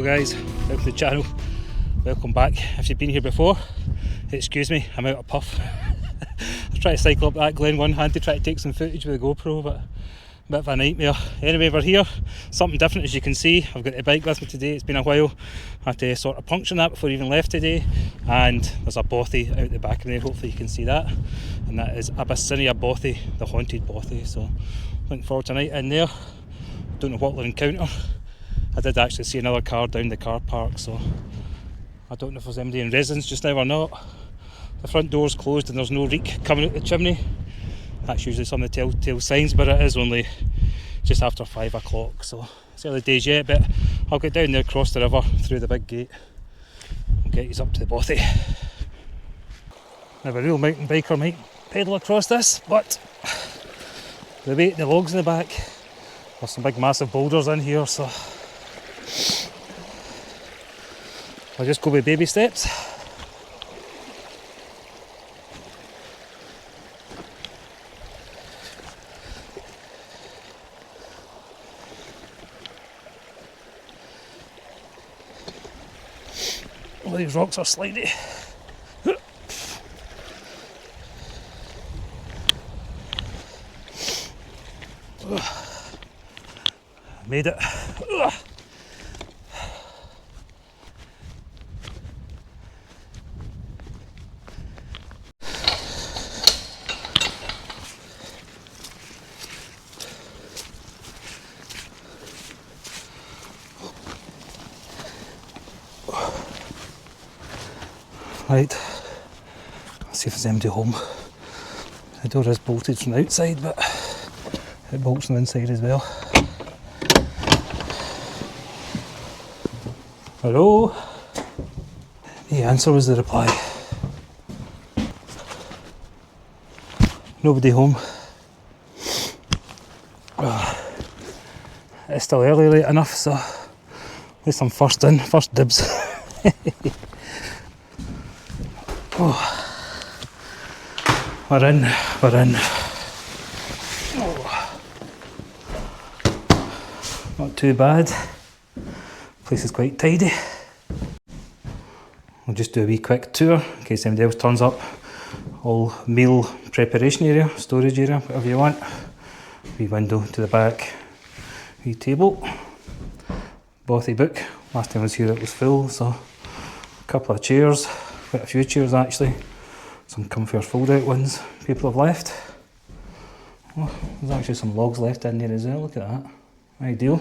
Hello guys, welcome to the channel, welcome back. If you've been here before, excuse me, I'm out of puff. I was trying to cycle up that glen one hand to try to take some footage with the GoPro, but a bit of a nightmare. Anyway, we're here, something different as you can see. I've got the bike with me today, it's been a while. I had to sort of puncture that before I even left today, and there's a bothy out the back of me, hopefully you can see that, and that is Abyssinia Bothy, the haunted bothy. So looking forward to a night in there. Don't know what we'll encounter. I did actually see another car down the car park, so I don't know if there's anybody in residence just now or not. The front door's closed and there's no reek coming out the chimney. That's usually some of the telltale signs, but it is only just after 5 o'clock, so it's early days yet. But I'll get down there, cross the river through the big gate and get you up to the bothy. Now, a real mountain biker might pedal across this, but the weight and the logs in the back, there's some big massive boulders in here, so I'll just go with baby steps. All these rocks are slidey. Made it. Right, let's see if there's anybody home. The door is bolted from the outside, but it bolts from the inside as well. Hello? The answer was the reply. Nobody home. It's still early late enough, so at least I'm first in, first dibs. Oh. We're in. Oh. Not too bad. Place is quite tidy. We'll just do a wee quick tour in case anybody else turns up. All meal preparation area, storage area, whatever you want. Wee window to the back. Wee table. Bothy book. Last time I was here it was full, so a couple of chairs. Quite a few chairs actually. Some comfier fold out ones people have left. Oh, there's actually some logs left in there as well, look at that. Ideal.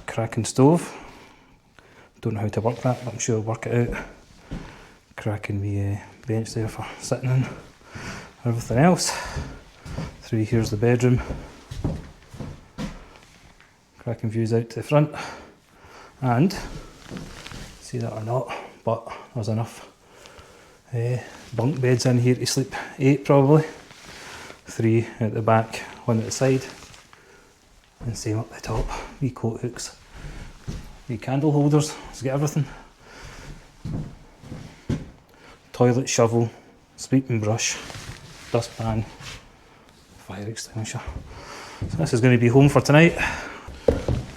Cracking stove. Don't know how to work that, but I'm sure I'll work it out. Cracking the bench there for sitting in. Everything else. Through here's the bedroom. Cracking views out to the front. And, see that or not, but there's enough bunk beds in here to sleep 8 probably. 3 at the back, 1 at the side, and same up the top. Wee coat hooks, wee candle holders, let's get everything. Toilet shovel, sweeping brush, dustpan, fire extinguisher. So this is going to be home for tonight. Do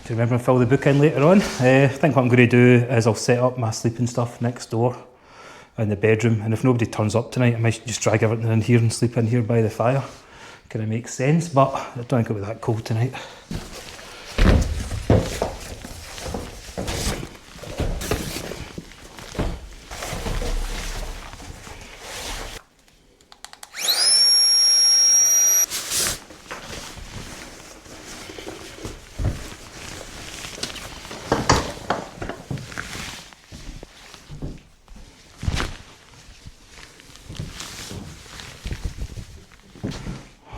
you remember to fill the book in later on? I think what I'm going to do is I'll set up my sleeping stuff next door in the bedroom, and if nobody turns up tonight I might just drag everything in here and sleep in here by the fire. Kind of makes sense, but I don't think it'll be that cold tonight.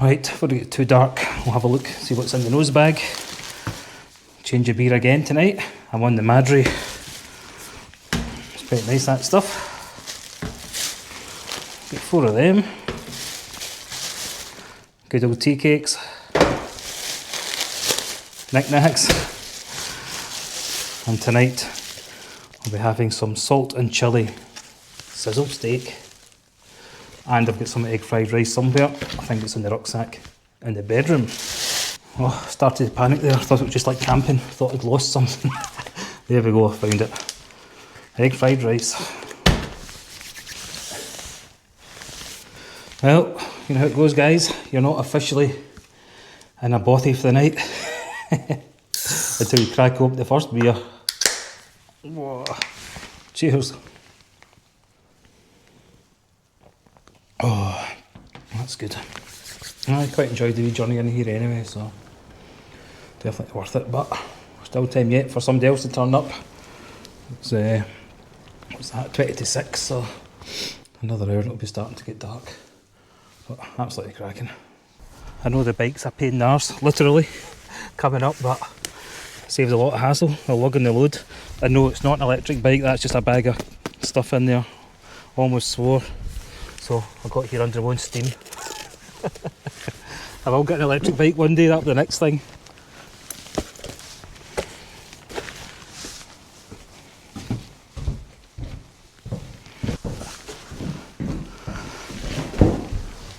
Right, before it gets too dark, we'll have a look, see what's in the nose bag. Change of beer again tonight. I'm on the Madry. It's quite nice, that stuff. Get 4 of them. Good old tea cakes. Knickknacks. And tonight I'll be having some salt and chilli sizzle steak. And I've got some egg fried rice somewhere. I think it's in the rucksack in the bedroom. Oh, started to panic there. I thought it was just like camping. Thought I'd lost something. There we go, I found it. Egg fried rice. Well, you know how it goes, guys. You're not officially in a bothy for the night until you crack open the first beer. Whoa. Cheers. Oh, that's good. I quite enjoyed the wee journey in here anyway, so definitely worth it. But still time yet for somebody else to turn up. It's what's that, 20 to 6, so another hour it'll be starting to get dark. But absolutely cracking. I know the bike's a pain in the arse, literally, coming up, but saves a lot of hassle, the lugging the load. I know it's not an electric bike, that's just a bag of stuff in there. Almost swore. So I got here under my own steam. I will get an electric bike one day, that'll be the next thing.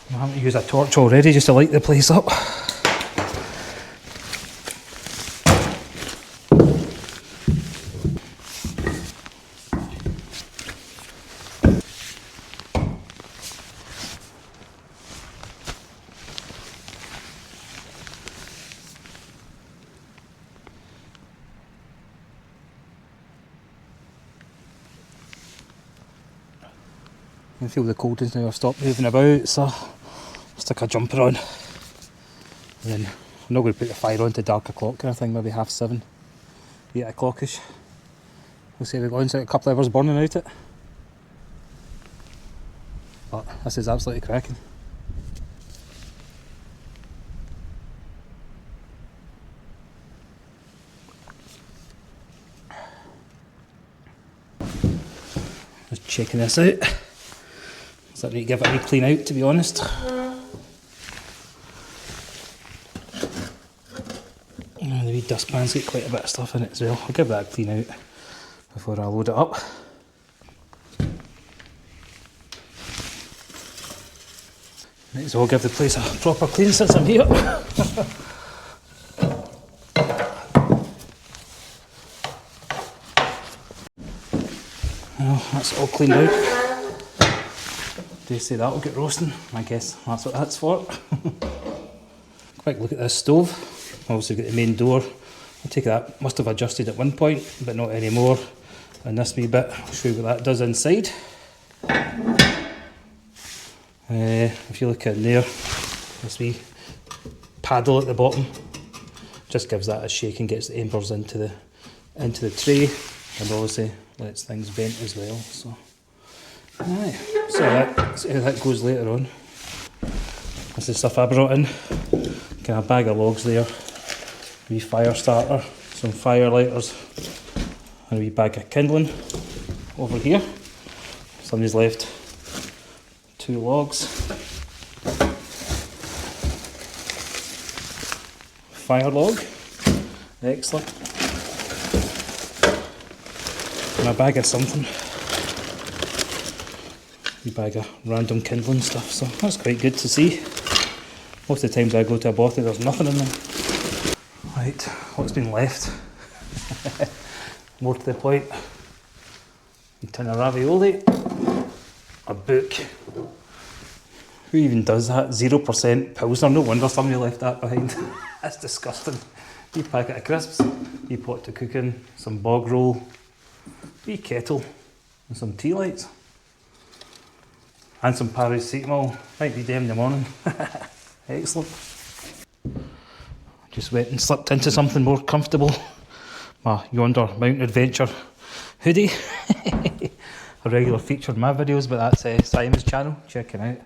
I'm having to use a torch already just to light the place up. I feel the coldness now, I've stopped moving about, so stick a jumper on. And then I'm not going to put the fire on to dark o'clock kind of thing, maybe 7:30, 8 o'clockish. We'll see if it goes a couple of hours burning out it. But this is absolutely cracking. Just checking this out. So I need to give it a wee clean out, to be honest. And the wee dustpan's got quite a bit of stuff in it as well. I'll give that a clean out before I load it up. Might as well give the place a proper clean since I'm here. Well, that's all cleaned out. They say that'll get roasting. I guess that's what that's for. Quick look at this stove. Obviously got the main door. I take that must have adjusted at one point, but not anymore. And this wee bit, I'll show you what that does inside. If you look in there, this wee paddle at the bottom just gives that a shake and gets the embers into the tray, and obviously lets things vent as well. So, aye, see how that goes later on. This is stuff I brought in. Got a bag of logs there, wee fire starter, some fire lighters, and a wee bag of kindling over here. Somebody's left 2 logs. Fire log, excellent. And a bag of something. A bag of random kindling stuff, so that's quite good to see. Most of the times I go to a bothy, there's nothing in them. Right, what's been left? More to the point, a tin of ravioli, a book. Who even does that? 0% Pilsner, no wonder somebody left that behind. That's disgusting. Wee packet of crisps, wee pot to cook in, some bog roll, wee kettle, and some tea lights. And some paracetamol, might be day in the morning. Excellent. Just went and slipped into something more comfortable. My Yonder Mountain Adventure hoodie. A regular feature in my videos, but that's Simon's channel, check it out.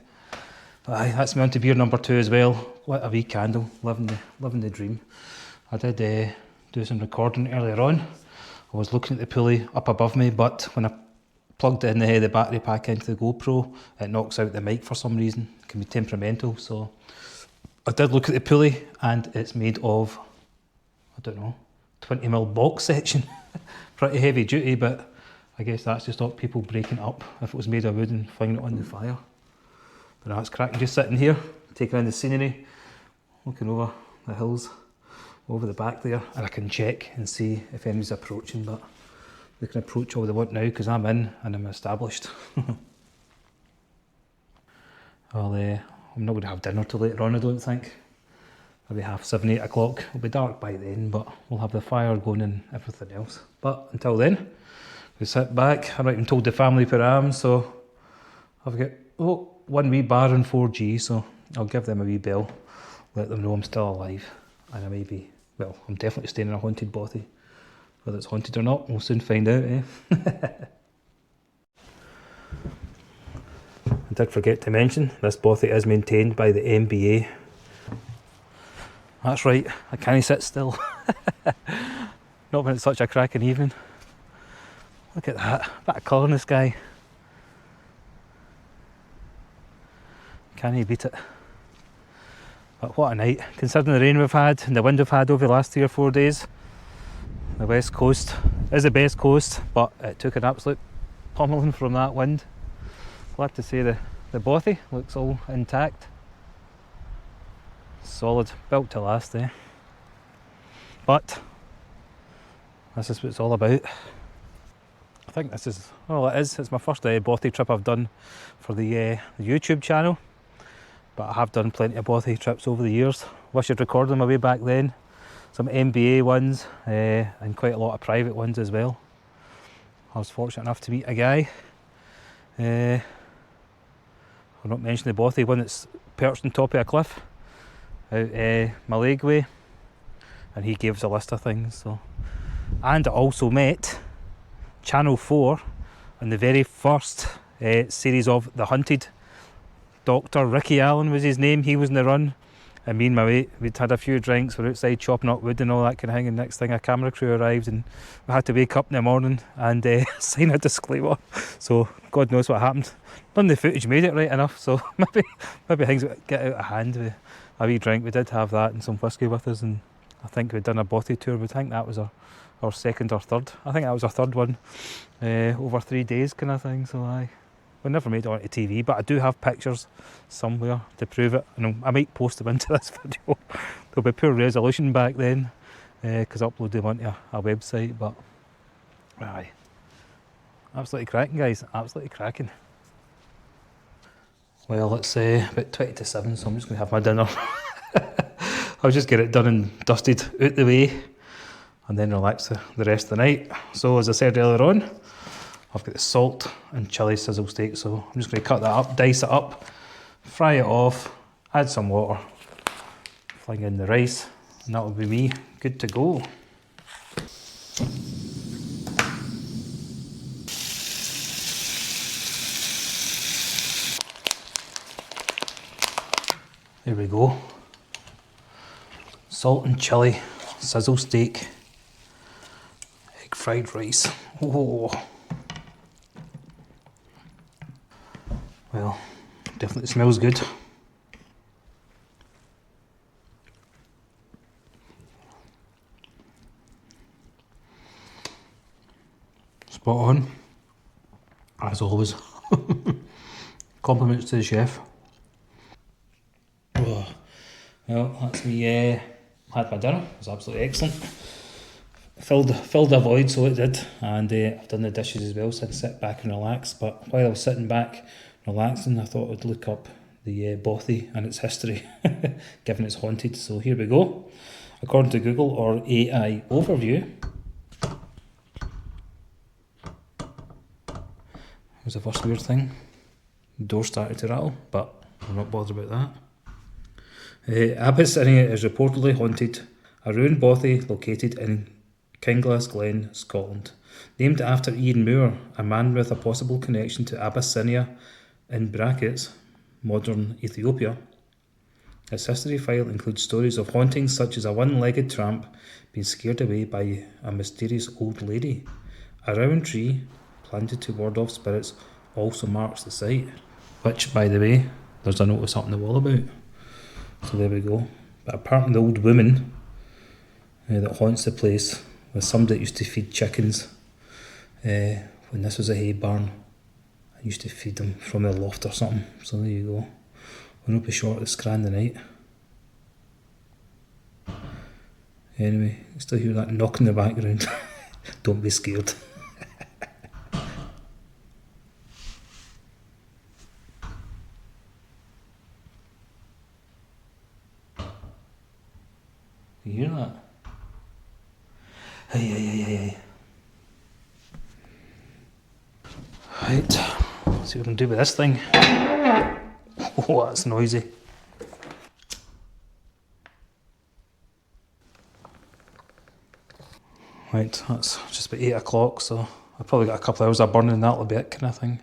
But aye, that's me on to beer number 2 as well. Lit a wee candle, living the dream. I did do some recording earlier on. I was looking at the pulley up above me, but when I plugged in the battery pack into the GoPro, it knocks out the mic for some reason. It can be temperamental, so I did look at the pulley and it's made of, I don't know, 20mm box section. Pretty heavy duty, but I guess that's to stop people breaking it up if it was made of wood and flinging it on the fire. But that's cracking, just sitting here, taking in the scenery, looking over the hills, over the back there, and I can check and see if anybody's approaching, but they can approach all they want now because I'm in and I'm established. Well, I'm not going to have dinner till later on, I don't think. Maybe 7:30, 8 o'clock. It'll be dark by then, but we'll have the fire going and everything else. But until then, we sit back. I've not even told the family where I am, so I've got 1 wee bar and 4G, so I'll give them a wee bell, let them know I'm still alive, and I may be, well, I'm definitely staying in a haunted bothy. Whether it's haunted or not, we'll soon find out, eh? I did forget to mention, this bothy is maintained by the MBA. That's right, I can't sit still. Not when it's such a cracking evening. Look at that, bit of colour in the sky. Can't you beat it? But what a night, considering the rain we've had and the wind we've had over the last 3 or 4 days. The west coast is the best coast, but it took an absolute pummeling from that wind. Glad to say the bothy looks all intact. Solid, built to last, eh? But this is what it's all about. I think this is, well, it's my first bothy trip I've done for the YouTube channel. But I have done plenty of bothy trips over the years. Wish I'd recorded them way back then. Some MBA ones and quite a lot of private ones as well. I was fortunate enough to meet a guy. I'll not mention the bothy one that's perched on top of a cliff out Mallaig way, and he gave us a list of things. So, and I also met Channel 4 in the very first series of The Hunted. Dr. Ricky Allen was his name. He was in the run, and me and my mate, we'd had a few drinks, we're outside chopping up wood and all that kind of thing, and next thing a camera crew arrived and we had to wake up in the morning and sign a disclaimer. So God knows what happened. None of the footage made it right enough, so maybe things get out of hand with a wee drink. We did have that and some whiskey with us, and I think we'd done a bothy tour. We think that was our second or third. I think that was our third one, over 3 days kind of thing. So we never made it onto TV, but I do have pictures somewhere to prove it, and I might post them into this video. There'll be poor resolution back then, because I upload them onto a website, but aye, absolutely cracking, guys, absolutely cracking. Well, it's about 20 to 7, so I'm just going to have my dinner. I'll just get it done and dusted out the way, and then relax the rest of the night. So as I said earlier on, I've got the salt and chilli sizzle steak, so I'm just going to cut that up, dice it up, fry it off, add some water, fling in the rice, and that will be me good to go. There we go. Salt and chilli sizzle steak, egg fried rice. Oh. Well, definitely smells good. Spot on, as always. Compliments to the chef. Oh, well, that's me. Had my dinner. It was absolutely excellent. Filled a void, so it did, and I've done the dishes as well, so I can sit back and relax. But while I was sitting back relaxing, I thought I'd look up the bothy and its history, given it's haunted. So here we go. According to Google or AI overview, here's the first weird thing. The door started to rattle, but I'm not bothered about that. Abyssinia is reportedly haunted, a ruined bothy located in Glen, Scotland. Named after Ian Moore, a man with a possible connection to Abyssinia, in brackets, modern Ethiopia. Its history file includes stories of hauntings such as a one-legged tramp being scared away by a mysterious old lady. A round tree, planted to ward off spirits, also marks the site, which, by the way, there's a notice up on the wall about. So there we go. But apart from the old woman that haunts the place, with somebody that used to feed chickens when this was a hay barn. I used to feed them from the loft or something. So there you go. We'll not be short this grand the night. Anyway, you still hear that knock in the background. Don't be scared. Hey. Right, see what we can do with this thing. Oh, that's noisy. Right, that's just about 8 o'clock, so I've probably got a couple of hours of burning, that'll be it, kind of thing.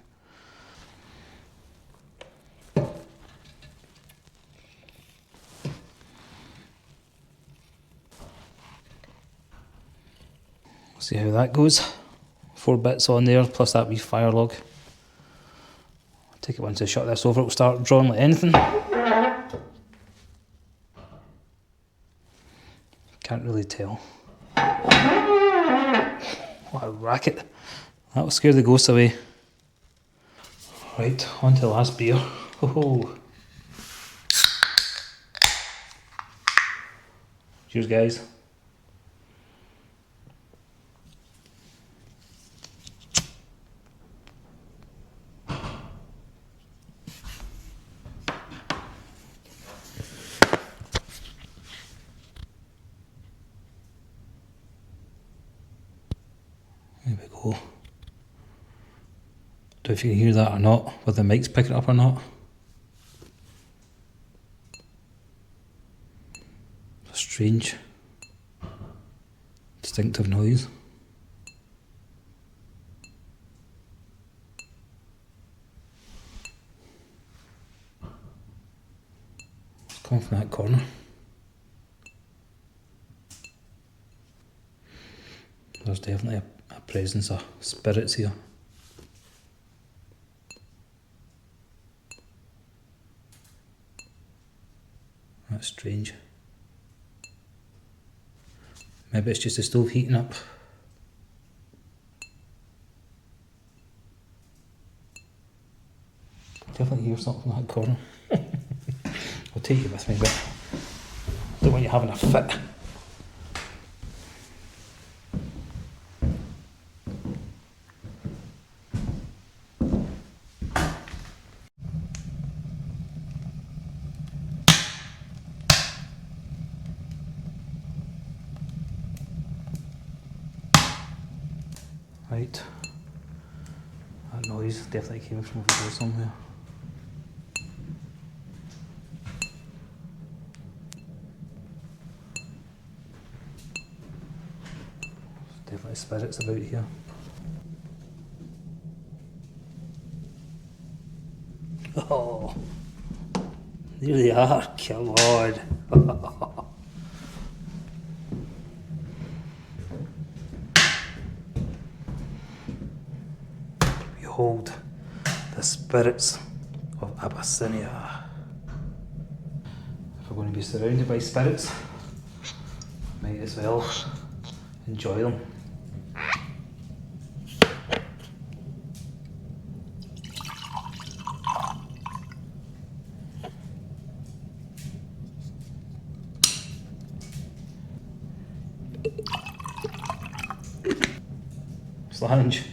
See how that goes. 4 bits on there, plus that wee fire log. I'll take it once I shut this over, it'll start drawing like anything. Can't really tell. What a racket. That will scare the ghosts away. Right, on to the last beer. Oh. Cheers, guys. There we go. Don't know if you can hear that or not, whether the mic's picking it up or not. It's a strange, distinctive noise. It's coming from that corner. There's definitely a presence of spirits here. That's strange. Maybe it's just the stove heating up. Definitely hear something from that corner. I'll take you with me, but I don't want you having a fit. Right, that noise definitely came from over there somewhere. There's definitely spirits about here. Oh, there they are, come on. Behold the spirits of Abyssinia. If we're going to be surrounded by spirits, might as well enjoy them. Slange.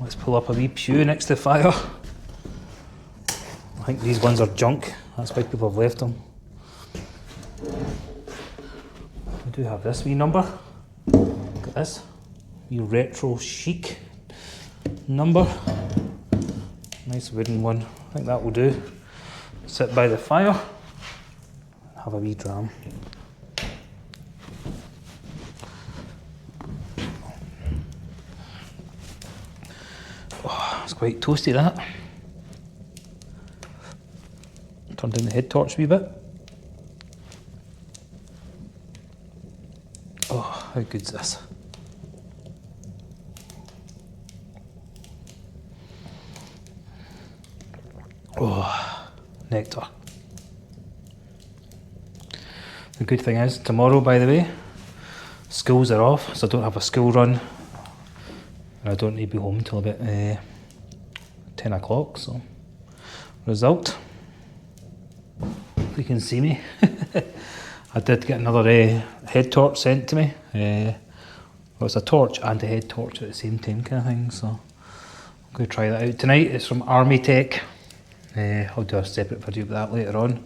Let's pull up a wee pew next to the fire. I think these ones are junk, that's why people have left them. We do have this wee number. Look at this. Wee retro chic number. Nice wooden one. I think that will do. Sit by the fire. Have a wee dram. Oh, it's quite toasty, that. Turn down the head torch a wee bit. Oh, how good's this? Oh, nectar. The good thing is, tomorrow, by the way, schools are off, so I don't have a school run. And I don't need to be home till about 10 o'clock, so result. You can see me. I did get another head torch sent to me. Well, it's a torch and a head torch at the same time, kind of thing. So I'm going to try that out tonight. It's from Army Tech. I'll do a separate video of that later on.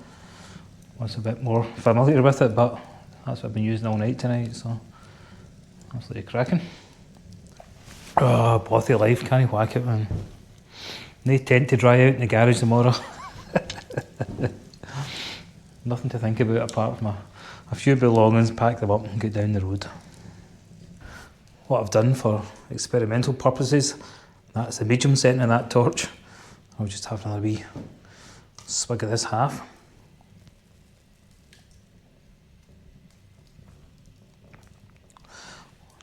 was a bit more familiar with it, but that's what I've been using all night tonight, so absolutely cracking. Oh, bothy life, can't you whack it, man? No tent to dry out in the garage tomorrow. Nothing to think about apart from a few belongings, pack them up and get down the road. What I've done for experimental purposes, that's the medium setting of that torch. I'll just have another wee swig of this half.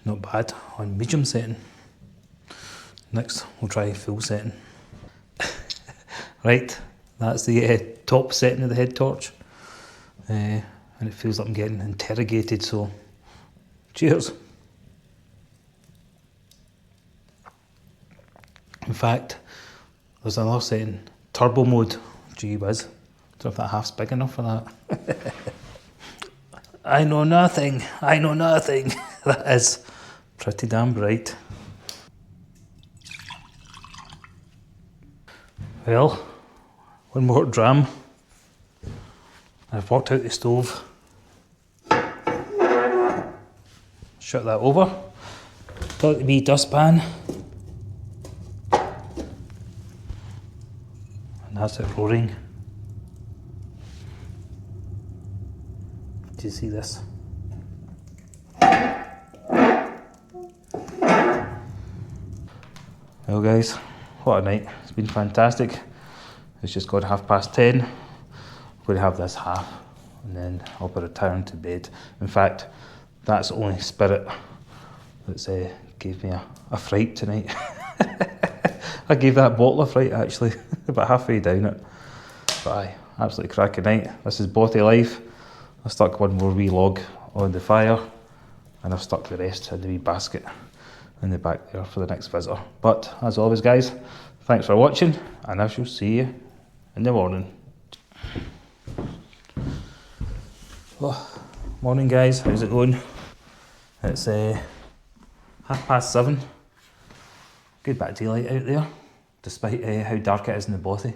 Not bad on medium setting. Next we'll try full setting. Right, that's the top setting of the head torch. And it feels like I'm getting interrogated, so cheers. In fact, there's another setting, turbo mode. Gee whiz, don't know if that half's big enough for that. I know nothing, That is pretty damn bright. Well, one more dram. I've walked out the stove, shut that over, got the wee dustpan, and that's it roaring. Do you see this? Well guys, what a night. It's been fantastic. It's just got 10:30. I'm going to have this half and then I'll be retiring to bed. In fact, that's the only spirit that's gave me a fright tonight. I gave that bottle a fright actually, about halfway down it. But aye, absolutely cracking night. This is Bothy life. I stuck one more wee log on the fire and I've stuck the rest in the wee basket in the back there for the next visitor. But as always guys, thanks for watching and I shall see you in the morning. Oh, morning guys, how's it going? It's 7:30. Good bit of daylight out there, despite how dark it is in the Bothy.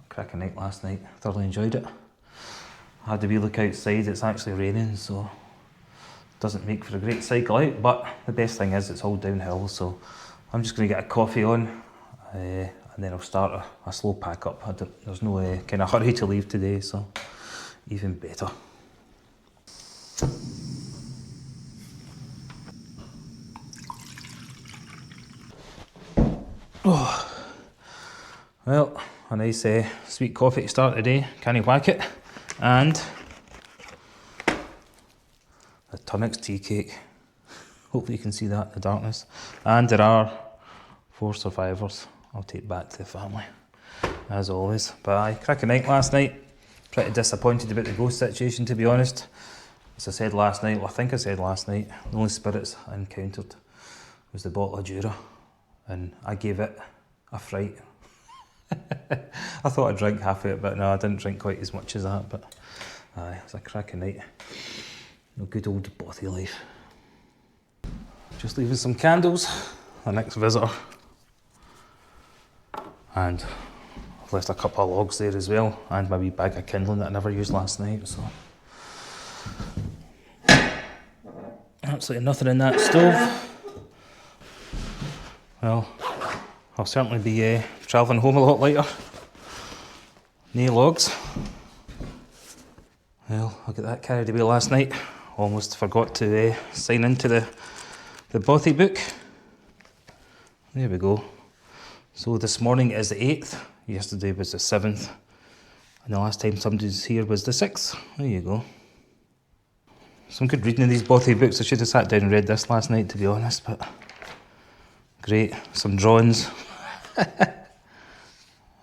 Cracking night last night, thoroughly enjoyed it. I had a wee look outside, it's actually raining, so it doesn't make for a great cycle out, but the best thing is it's all downhill, so I'm just going to get a coffee on and then I'll start a slow pack up. There's no kind of hurry to leave today, so even better. Oh, well, a nice sweet coffee to start the day, can't you whack it? And a Tunnocks tea cake. Hopefully you can see that in the darkness. And there are 4 survivors I'll take back to the family, as always. But aye, cracking night last night. Pretty disappointed about the ghost situation, to be honest. As I said last night, well, I think I said last night, the only spirits I encountered was the bottle of Jura, and I gave it a fright. I thought I'd drink half of it, but no, I didn't drink quite as much as that. But aye, it was a cracking night. No good old Bothy life. Just leaving some candles, the next visitor. And I've left a couple of logs there as well, and my wee bag of kindling that I never used last night, so. Absolutely nothing in that stove. Well, I'll certainly be travelling home a lot later. No logs. Well, I got that carried away last night. Almost forgot to sign into the Bothy book. There we go. So this morning is the 8th, yesterday was the 7th, and the last time somebody was here was the 6th. There you go. Some good reading in these Bothy books. I should have sat down and read this last night, to be honest, but great. Some drawings.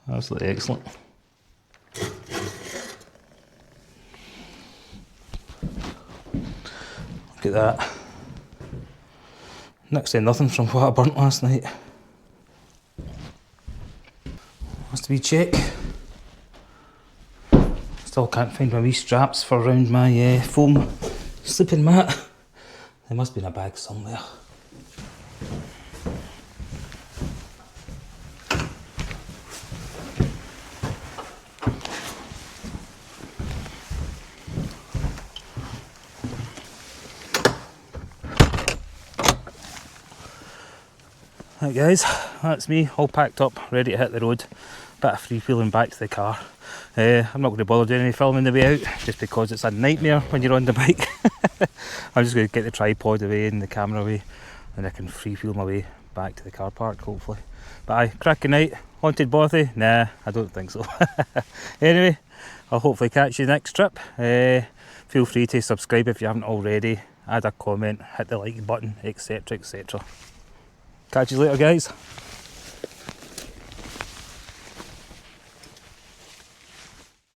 Absolutely excellent. Look at that. Next to nothing from what I burnt last night. Has to be check. Still can't find my wee straps for around my foam sleeping mat. They must be in a bag somewhere. Right guys, that's me all packed up, ready to hit the road. Bit of free wheeling back to the car. I'm not going to bother doing any filming the way out, just because it's a nightmare when you're on the bike. I'm just going to get the tripod away and the camera away, and I can free wheel my way back to the car park hopefully. But aye, cracking night. Haunted Bothy? Nah, I don't think so. Anyway, I'll hopefully catch you next trip. Feel free to subscribe if you haven't already, add a comment, hit the like button, etc, etc. Catch you later guys.